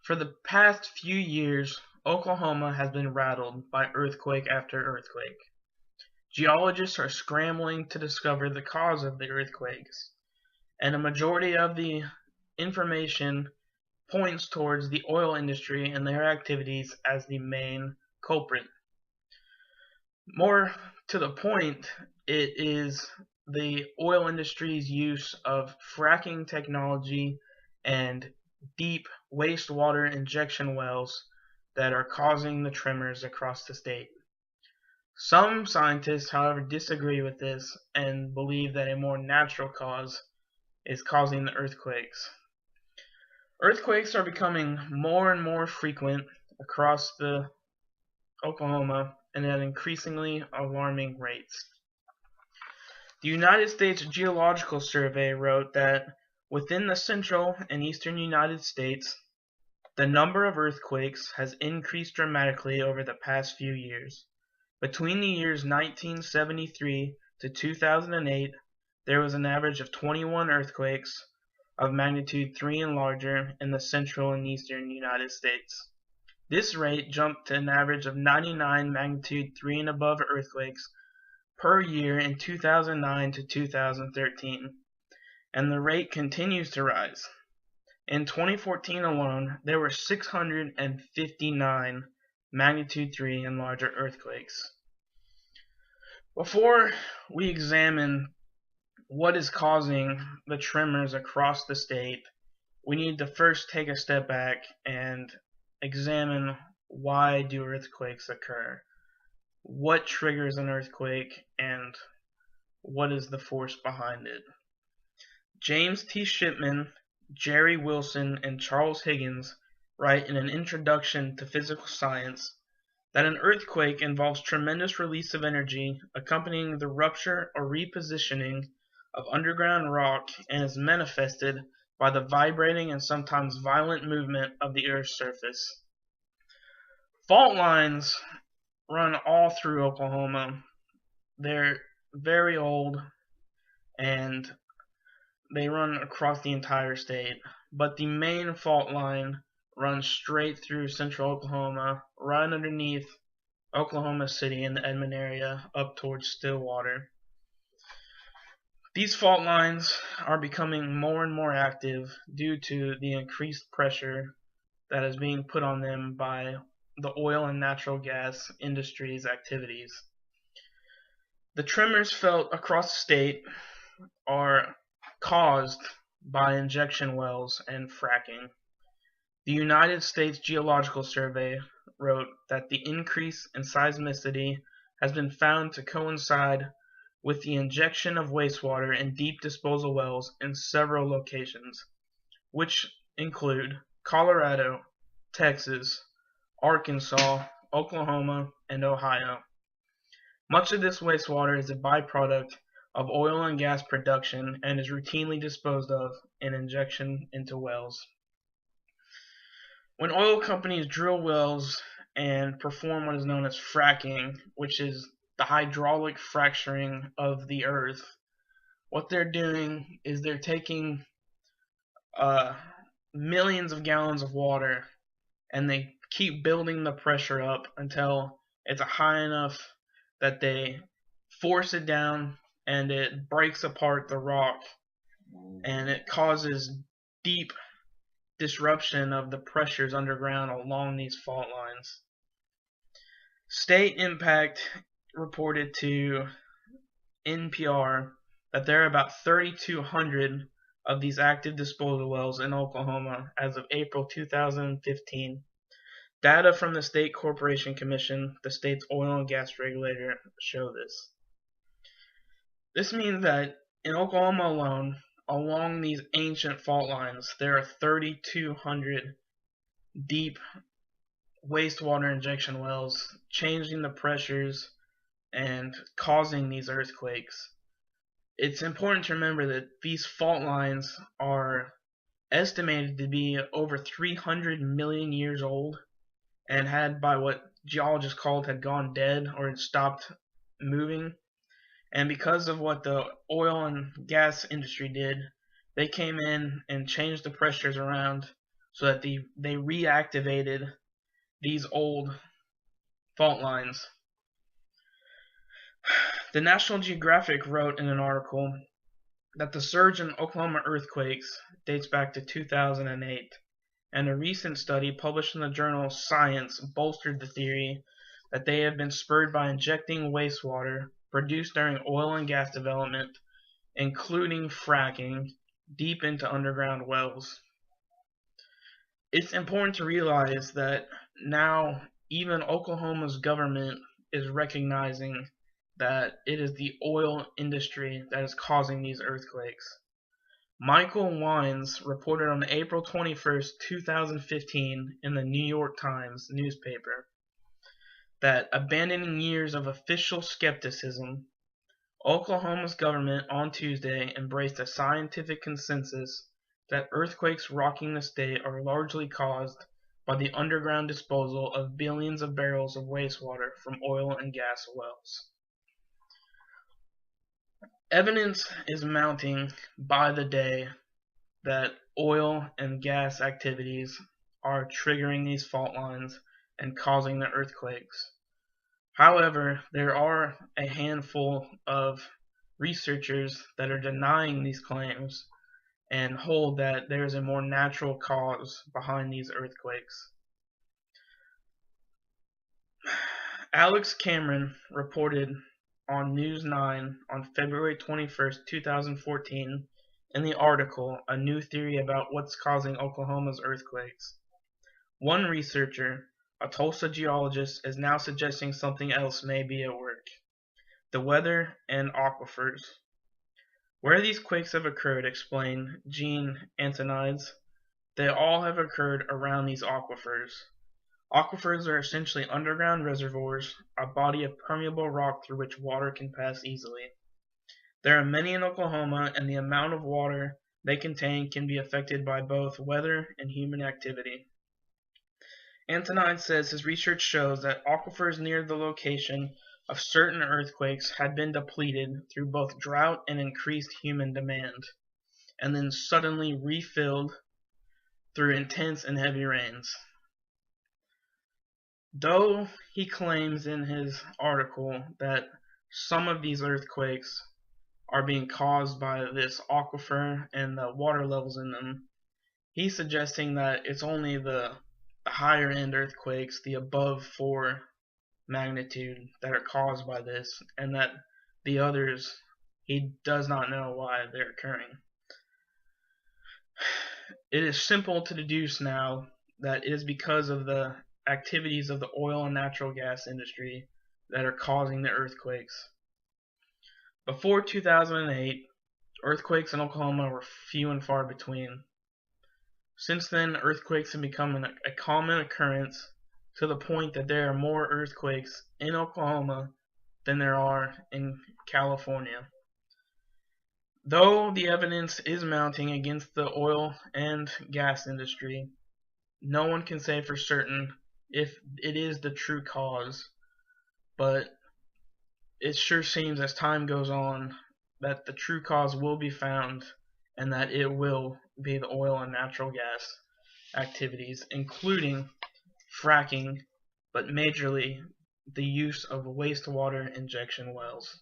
For the past few years, Oklahoma has been rattled by earthquake after earthquake. Geologists are scrambling to discover the cause of the earthquakes, and a majority of the information points towards the oil industry and their activities as the main culprit. More to the point, it is the oil industry's use of fracking technology and deep wastewater injection wells that are causing the tremors across the state. Some scientists, however, disagree with this and believe that a more natural cause is causing the earthquakes. Earthquakes are becoming more and more frequent across the Oklahoma and at increasingly alarming rates. The United States Geological Survey wrote that within the central and eastern United States, the number of earthquakes has increased dramatically over the past few years. Between the years 1973 to 2008, there was an average of 21 earthquakes of magnitude 3 and larger in the central and eastern United States. This rate jumped to an average of 99 magnitude 3 and above earthquakes per year in 2009 to 2013, and the rate continues to rise. In 2014 alone, there were 659 magnitude 3 and larger earthquakes. Before we examine what is causing the tremors across the state, we need to first take a step back and examine why do earthquakes occur, what triggers an earthquake, and what is the force behind it. James T. Shipman, Jerry Wilson, and Charles Higgins write in an introduction to physical science that an earthquake involves tremendous release of energy accompanying the rupture or repositioning of underground rock and is manifested by the vibrating and sometimes violent movement of the Earth's surface. Fault lines run all through Oklahoma. They're very old and they run across the entire state, but the main fault line runs straight through central Oklahoma, right underneath Oklahoma City in the Edmond area, up towards Stillwater. These fault lines are becoming more and more active due to the increased pressure that is being put on them by the oil and natural gas industry's activities. The tremors felt across the state are caused by injection wells and fracking. The United States Geological Survey wrote that the increase in seismicity has been found to coincide with the injection of wastewater in deep disposal wells in several locations, which include Colorado, Texas, Arkansas, Oklahoma, and Ohio. Much of this wastewater is a byproduct of oil and gas production and is routinely disposed of in injection into wells. When oil companies drill wells and perform what is known as fracking, which is the hydraulic fracturing of the earth, what they're doing is they're taking millions of gallons of water and they keep building the pressure up until it's high enough that they force it down and it breaks apart the rock and it causes deep disruption of the pressures underground along these fault lines. State Impact reported to NPR that there are about 3,200 of these active disposal wells in Oklahoma as of April 2015. Data from the State Corporation Commission, the state's oil and gas regulator, show this. This means that in Oklahoma alone, along these ancient fault lines, there are 3,200 deep wastewater injection wells, changing the pressures and causing these earthquakes. It's important to remember that these fault lines are estimated to be over 300 million years old and had, by what geologists called, had gone dead or had stopped moving. And because of what the oil and gas industry did, they came in and changed the pressures around so that they reactivated these old fault lines. The National Geographic wrote in an article that the surge in Oklahoma earthquakes dates back to 2008, and a recent study published in the journal Science bolstered the theory that they have been spurred by injecting wastewater produced during oil and gas development, including fracking, deep into underground wells. It's important to realize that now even Oklahoma's government is recognizing that it is the oil industry that is causing these earthquakes. Michael Wines reported on April 21st, 2015 in the New York Times newspaper that, abandoning years of official skepticism, Oklahoma's government on Tuesday embraced a scientific consensus that earthquakes rocking the state are largely caused by the underground disposal of billions of barrels of wastewater from oil and gas wells. Evidence is mounting by the day that oil and gas activities are triggering these fault lines and causing the earthquakes. However, there are a handful of researchers that are denying these claims and hold that there is a more natural cause behind these earthquakes. Alex Cameron reported on News 9 on February 21st, 2014 in the article A New Theory About What's Causing Oklahoma's Earthquakes. One researcher, a Tulsa geologist, is now suggesting something else may be at work: the weather and aquifers. Where these quakes have occurred, explained Gene Antonides, they all have occurred around these aquifers. Aquifers are essentially underground reservoirs, a body of permeable rock through which water can pass easily. There are many in Oklahoma, and the amount of water they contain can be affected by both weather and human activity. Antonine says his research shows that aquifers near the location of certain earthquakes had been depleted through both drought and increased human demand, and then suddenly refilled through intense and heavy rains. Though he claims in his article that some of these earthquakes are being caused by this aquifer and the water levels in them, he's suggesting that it's only the higher end earthquakes, the above 4 magnitude, that are caused by this, and that the others, he does not know why they're occurring. It is simple to deduce now that it is because of the activities of the oil and natural gas industry that are causing the earthquakes. Before 2008, earthquakes in Oklahoma were few and far between. Since then, earthquakes have become a common occurrence, to the point that there are more earthquakes in Oklahoma than there are in California. Though the evidence is mounting against the oil and gas industry, no one can say for certain if it is the true cause, but it sure seems as time goes on that the true cause will be found, and that it will be the oil and natural gas activities, including fracking, but majorly the use of wastewater injection wells.